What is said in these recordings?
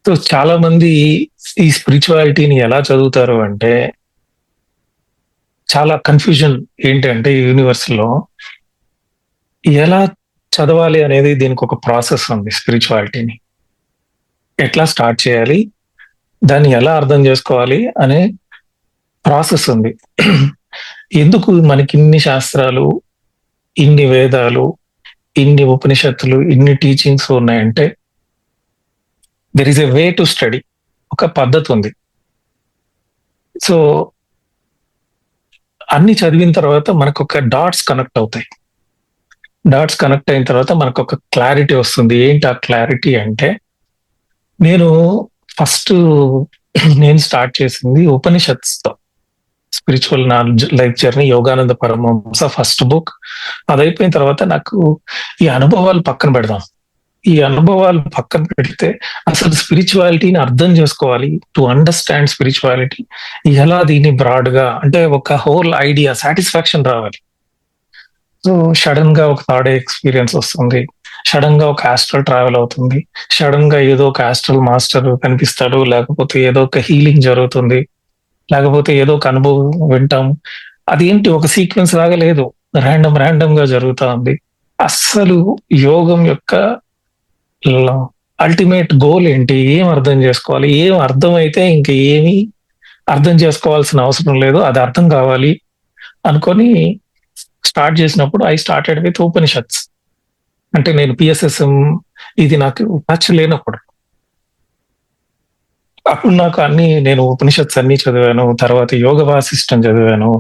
So చాలా మంది ఈ స్పిరిచువాలిటీని ఎలా చదువుతారు అంటే, చాలా కన్‌ఫ్యూజన్ ఏంటంటే యూనివర్స్‌లో ఎలా చదవాలి అనేది దీనికొక ప్రాసెస్ ఉంది స్పిరిచువాలిటీని. ఎట్లా స్టార్ట్ చేయాలి? దాన్ని ఎలా అర్థం చేసుకోవాలి అనే ప్రాసెస్ ఉంది. ఎందుకు మనకిన్ని శాస్త్రాలు, ఇన్ని వేదాలు, ఇన్ని ఉపనిషత్తులు, ఇన్ని టీచింగ్స్ ఉన్నాయంటే, there is a way to study. ఒక పద్ధతుంది. సో, అన్ని చదివిన తర్వాత మనకొక డాట్స్ కనెక్ట్ అవుతాయి. డాట్స్ కనెక్ట్ అయిన తర్వాత మనకొక క్లారిటీ వస్తుంది. ఏంటి ఆ క్లారిటీ అంటే, నేను ఫస్టు నేను స్టార్ట్ చేసింది ఉపనిషత్స్‌తో. Spiritual knowledge life journey Yogananda Paramahansa first book. అదయిపోయిన తర్వాత నాకు ఈ అనుభవాలు పక్కన పెడదాం. ఈ అనుభవాలు పక్కన పెడితే అసలు స్పిరిచువాలిటీని అర్థం చేసుకోవాలి. టు అండర్‌స్టాండ్ స్పిరిచువాలిటీ ఎలా దీన్ని బ్రాడ్‌గా అంటే ఒక హోల్ ఐడియా సాటిస్ఫాక్షన్ రావాలి. సో, సడెన్‌గా ఒక థర్డ్ ఐ ఎక్స్‌పీరియన్స్ వస్తుంది. సడెన్‌గా ఒక ఆస్ట్రల్ ట్రావెల్ అవుతుంది. సడెన్‌గా ఏదో ఒక ఆస్ట్రల్ మాస్టర్ కనిపిస్తాడు. లేకపోతే ఏదో ఒక హీలింగ్ జరుగుతుంది. లేకపోతే ఏదో ఒక అనుభవం వింటాం. అదేంటి ఒక సీక్వెన్స్ లాగా లేదు. రాండమ్‌గా జరుగుతా ఉంది. అస్సలు యోగం యొక్క ల అల్టిమేట్ గోల్ ఏంటి? ఏం అర్థం చేసుకోవాలి? ఏం అర్థమైతే ఇంక ఏమి అర్థం చేసుకోవాల్సిన అవసరం లేదు. అది అర్థం కావాలి అనుకోని స్టార్ట్ చేసినప్పుడు ఐ స్టార్టెడ్ విత్ ఉపనిషత్స్. అంటే నేను పీఎస్ఎస్ఎం ఇది నాకు టచ్ లేనప్పుడు. అప్పుడు నాకు నేను ఉపనిషత్స్ అన్నీ చదివాను. తర్వాత యోగ వాసిష్టం చదివాను.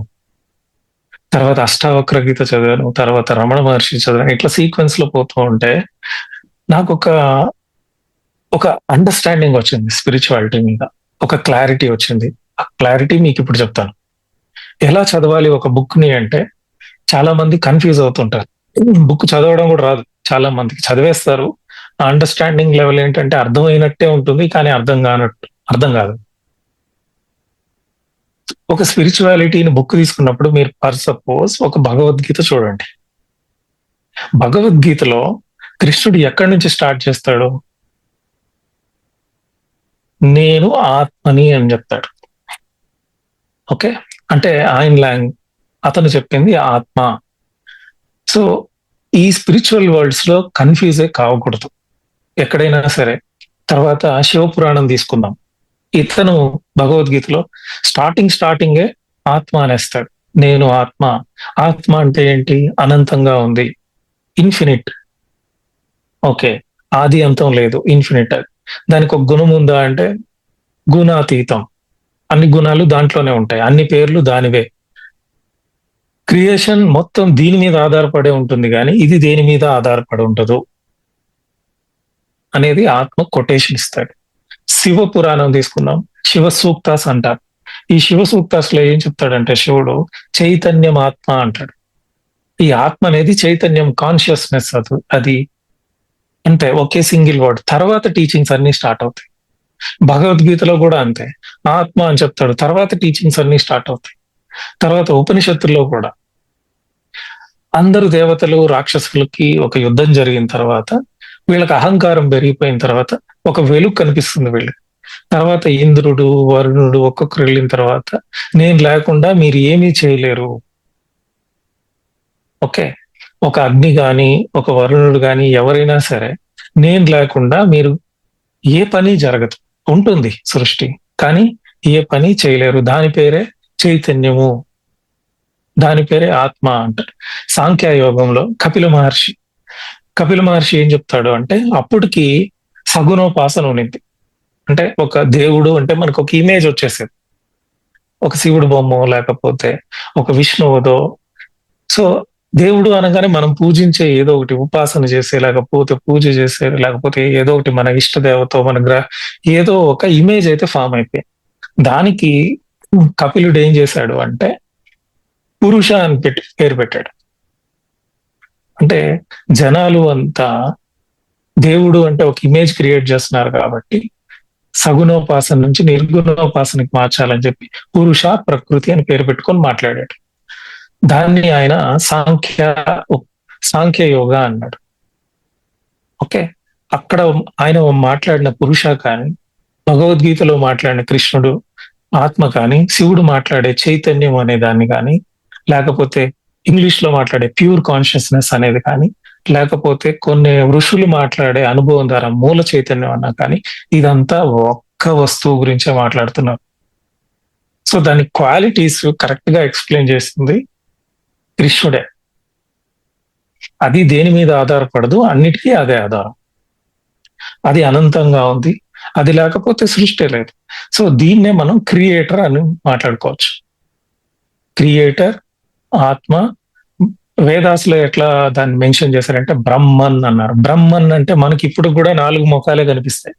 తర్వాత అష్టావక్ర గీత చదివాను. తర్వాత రమణ మహర్షి చదివాను. ఇట్లా సీక్వెన్స్‌లో పోతూ ఉంటే నాకొక ఒక అండర్‌స్టాండింగ్ వచ్చింది స్పిరిచువాలిటీ మీద. ఒక క్లారిటీ వచ్చింది. ఆ క్లారిటీ మీకిప్పుడు చెప్తాను. ఎలా చదవాలి ఒక బుక్‌ని అంటే చాలా మంది కన్‌ఫ్యూజ్ అవుతుంటారు. బుక్ చదవడం కూడా రాదు చాలా మందికి. చదివేస్తారు. ఆ అండర్‌స్టాండింగ్ లెవెల్ ఏంటంటే అర్థమైనట్టే ఉంటుంది. కానీ అర్థం కాదు. ఒక స్పిరిచువాలిటీని బుక్ తీసుకున్నప్పుడు మీరు ఫర్ సపోజ్ ఒక భగవద్గీత చూడండి. భగవద్గీతలో కృష్ణుడు ఎక్కడి నుంచి స్టార్ట్ చేస్తాడు? నేను ఆత్మని అని చెప్తాడు. ఓకే. అంటే అతను చెప్పింది ఆత్మ. సో, ఈ స్పిరిచువల్ వర్డ్స్‌లో కన్‌ఫ్యూజే కాకూడదు. ఎక్కడైనా సరే. తర్వాత శివపురాణం తీసుకుందాం. ఇతను భగవద్గీతలో స్టార్టింగే ఆత్మ అనేస్తాడు. నేను ఆత్మ. ఆత్మ అంటే ఏంటి? అనంతంగా ఉంది. ఇన్ఫినిట్. ఓకే. ఆది అంతం లేదు. ఇన్ఫినిట్ అది. దానికొక గుణం ఉందా అంటే గుణాతీతం. అన్ని గుణాలు దాంట్లోనే ఉంటాయి. అన్ని పేర్లు దానివే. క్రియేషన్ మొత్తం దీని మీద ఆధారపడే ఉంటుంది గానీ, ఇది దేని మీద ఆధారపడి ఉండదు అనేది ఆత్మ కొటేషన్ ఇస్తాడు. శివ పురాణం తీసుకుందాం. శివ సూక్తాస్ అంటారు. ఈ శివ సూక్తాస్‌లో ఏం చెప్తాడంటే శివుడు చైతన్యం ఆత్మ అంటాడు. ఈ ఆత్మ అనేది చైతన్యం కాన్షియస్‌నెస్ అది అంతే ఒకే సింగిల్ వర్డ్. తర్వాత టీచింగ్స్ అన్నీ స్టార్ట్ అవుతాయి. భగవద్గీతలో గూడా అంతే. ఆత్మ అని చెప్తాడు. తర్వాత టీచింగ్స్ అన్నీ స్టార్ట్ అవుతాయి. తర్వాత ఉపనిషత్తుల్లో కూడా అందరు దేవతలు, రాక్షసులకి ఒక యుద్ధం జరిగిన తర్వాత వీళ్ళకి అహంకారం పెరిగిపోయిన తర్వాత ఒక వెలుగు కనిపిస్తుంది వీళ్ళకి. తర్వాత ఇంద్రుడు, వరుణుడు ఒక్కొక్కరు వెళ్ళిన తర్వాత నేను లేకుండా మీరు ఏమీ చేయలేరు. ఓకే. ఒక అగ్ని గాని, ఒక వరుణుడు గాని ఎవరైనా సరే నేను లేకుండా మీరు ఏ పని జరగదు. ఉంటుంది సృష్టి. కానీ ఏ పని చేయలేరు. దాని పేరే చైతన్యము. దాని పేరే ఆత్మ అంటారు. సాంఖ్య యోగంలో కపిల మహర్షి ఏం చెప్తాడు అంటే అప్పటికి సగుణోపాసన ఉండింది. అంటే ఒక దేవుడు అంటే మనకు ఒక ఇమేజ్ వచ్చేసేది. ఒక శివుడు బొమ్మో లేకపోతే ఒక విష్ణువుదో. సో, దేవుడు అనగానే మనం పూజించే ఏదో ఒకటి ఉపాసన చేసే, లేకపోతే పూజ చేసే, లేకపోతే ఏదో ఒకటి మన ఇష్ట దేవతో ఏదో ఒక ఇమేజ్ అయితే ఫార్మ్ అయిపోయింది. దానికి కపిలుడు ఏం చేశాడు అంటే పురుష అని పేరు పెట్టాడు. అంటే జనాలు అంతా దేవుడు అంటే ఒక ఇమేజ్ క్రియేట్ చేస్తున్నారు కాబట్టి సగుణోపాసన నుంచి నిర్గుణోపాసనకి మార్చాలని చెప్పి పురుష, ప్రకృతి అని పేరు పెట్టుకొని మాట్లాడాడు. దాన్ని ఆయన సాంఖ్య యోగ అన్నాడు. ఓకే. అక్కడ ఆయన మాట్లాడిన పురుష కానీ, భగవద్గీతలో మాట్లాడిన కృష్ణుడు ఆత్మ కానీ, శివుడు మాట్లాడే చైతన్యం అనే దాన్ని కానీ, లేకపోతే ఇంగ్లీష్ లో మాట్లాడే ప్యూర్ కాన్షియస్నెస్ అనేది కానీ, లేకపోతే కొన్ని ఋషులు మాట్లాడే అనుభవం ద్వారా మూల చైతన్యం అన్నా కానీ, ఇదంతా ఒక్క వస్తువు గురించే మాట్లాడుతున్నారు. సో దాని క్వాలిటీస్ కరెక్ట్ గా ఎక్స్ప్లెయిన్ చేస్తుంది కృష్ణుడే. అది దేని మీద ఆధారపడదు, అన్నిటికీ అదే ఆధారం. అది అనంతంగా ఉంది. అది లేకపోతే సృష్టి లేదు. సో దీన్నే మనం క్రియేటర్ అని మాట్లాడుకోవచ్చు. క్రియేటర్, ఆత్మ. వేదాస్లో ఎట్లా దాన్ని మెన్షన్ చేశారంటే బ్రహ్మన్ అన్నారు. బ్రహ్మన్ అంటే మనకి ఇప్పుడు కూడా 4 ముఖాలే కనిపిస్తాయి.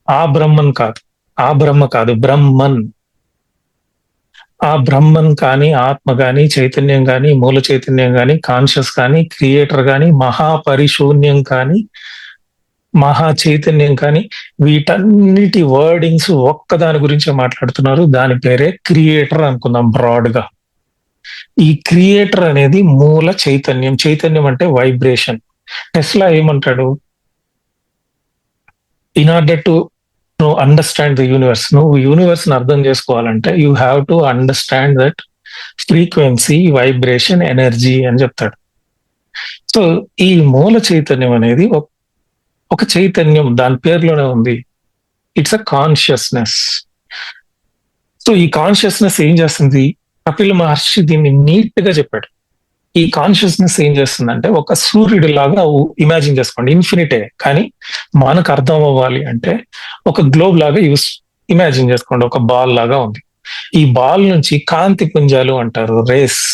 ఆ బ్రహ్మన్ కాదు, ఆ బ్రహ్మ కాదు, బ్రహ్మన్. ఆ బ్రహ్మన్ కానీ, ఆత్మ కానీ, చైతన్యం కానీ, మూల చైతన్యం కానీ, కాన్షియస్ కానీ, క్రియేటర్ కానీ, మహాపరిశూన్యం కానీ, మహా చైతన్యం కానీ, వీటన్నిటి వర్డింగ్స్ ఒక్కదాని గురించే మాట్లాడుతున్నారు. దాని పేరే క్రియేటర్ అనుకుందాం బ్రాడ్ గా. ఈ క్రియేటర్ అనేది మూల చైతన్యం. చైతన్యం అంటే వైబ్రేషన్. టెస్లా ఏమంటాడు? In order to understand the universe, నువ్వు యూనివర్స్ ని అర్థం చేసుకోవాలంటే you have to understand that frequency, vibration, energy అని చెప్తాడు. సో ఈ మూల చైతన్యం అనేది ఒక చైతన్యం, దాని పేరులోనే ఉంది. It's a consciousness. సో ఈ కాన్షియస్నెస్ ఏం చేస్తుంది? కపిల మహర్షి దీన్ని నీట్ గా చెప్పాడు. ఈ కాన్షియస్నెస్ ఏం చేస్తుందంటే ఒక సూర్యుడి లాగా ఇమాజిన్ చేసుకోండి. ఇన్ఫినిటే, కానీ మనకు అర్థం అవ్వాలి అంటే ఒక గ్లోబ్ లాగా ఇమాజిన్ చేసుకోండి. ఒక బాల్ లాగా ఉంది. ఈ బాల్ నుంచి కాంతి పుంజాలు అంటారు, రేస్.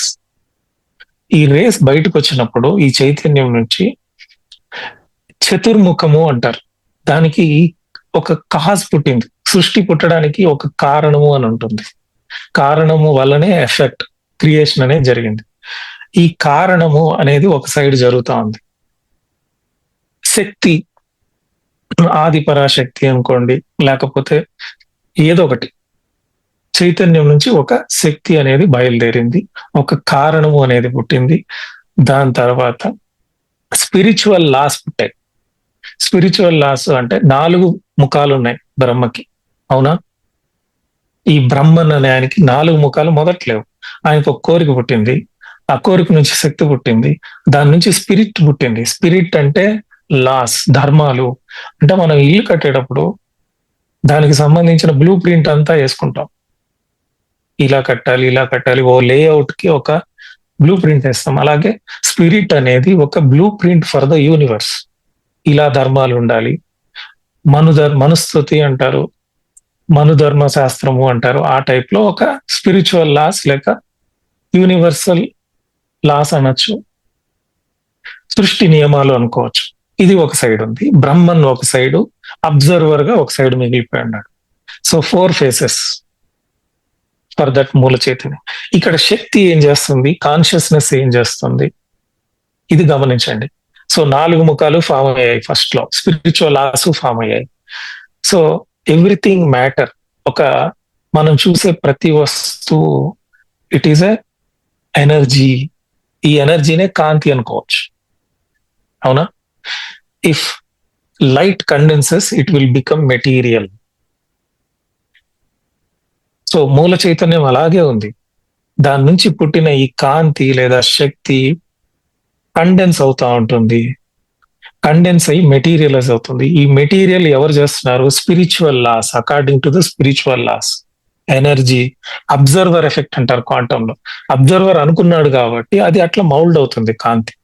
ఈ రేస్ బయటకు వచ్చినప్పుడు ఈ చైతన్యం నుంచి చతుర్ముఖము అంటారు. దానికి ఒక కాజ్ పుట్టింది. సృష్టి పుట్టడానికి ఒక కారణము అని ఉంటుంది. కారణము వల్లనే ఎఫెక్ట్, క్రియేషన్ అనేది జరిగింది. ఈ కారణము అనేది ఒక సైడ్ జరుగుతా ఉంది. శక్తి, ఆది పరాశక్తి అనుకోండి, లేకపోతే ఏదో ఒకటి చైతన్యం నుంచి ఒక శక్తి అనేది బయలుదేరింది, ఒక కారణము అనేది పుట్టింది. దాని తర్వాత స్పిరిచువల్ లాస్ పుట్టాయి. స్పిరిచువల్ లాస్ అంటే 4 ముఖాలు ఉన్నాయి బ్రహ్మకి, అవునా? ఈ బ్రహ్మన్ అనే ఆయనకి 4 ముఖాలు మొదట్లేవు. ఆయనకు ఒక కోరిక పుట్టింది, ఆ కోరిక నుంచి శక్తి పుట్టింది, దాని నుంచి స్పిరిట్ పుట్టింది. స్పిరిట్ అంటే లాస్, ధర్మాలు. అంటే మనం ఇల్లు కట్టేటప్పుడు దానికి సంబంధించిన బ్లూ ప్రింట్ అంతా వేసుకుంటాం. ఇలా కట్టాలి, ఇలా కట్టాలి, ఓ లేఅవుట్ కి ఒక బ్లూ ప్రింట్ వేస్తాం. అలాగే స్పిరిట్ అనేది ఒక blue print for the universe. ఇలా ధర్మాలు ఉండాలి. మనుస్మృతి అంటారు, మనుధర్మ శాస్త్రము అంటారు. ఆ టైప్ లో ఒక స్పిరిచువల్ లాస్ లేక యూనివర్సల్ లాస్ అనొచ్చు, సృష్టి నియమాలు అనుకోవచ్చు. ఇది ఒక సైడ్ ఉంది. బ్రహ్మన్ ఒక సైడు, అబ్జర్వర్ గా ఒక సైడ్ మిగిలిపోయి ఉన్నాడు. సో 4 ఫేసెస్ ఫర్ దట్ మూల చైతన్యం. ఇక్కడ శక్తి ఏం చేస్తుంది, కాన్షియస్నెస్ ఏం చేస్తుంది, ఇది గమనించండి. సో 4 ముఖాలు ఫామ్ అయ్యాయి ఫస్ట్ లో, స్పిరిచువల్ లాస్ ఫామ్ అయ్యాయి. So everything matter. ఒక మనం చూసే ప్రతి వస్తువు ఇట్ ఈస్ ఎ ఎనర్జీ. ఈ ఎనర్జీనే కాంతి అనుకోవచ్చు, అవునా? If light condenses it will become material. So మూల చైతన్యం అలాగే ఉంది. దాని నుంచి పుట్టిన ఈ కాంతి లేదా శక్తి కండెన్స్ అవుతా ఉంటుంది. కండెన్స్ అయ్యి మెటీరియలైజ్ అవుతుంది. ఈ మెటీరియల్ ఎవరు చేస్తున్నారు? Spiritual laws. According to the spiritual laws, energy, observer effect అంటారు క్వాంటమ్ లో. అబ్జర్వర్ అనుకున్నాడు కాబట్టి అది అట్లా మౌల్డ్ అవుతుంది కాంతి.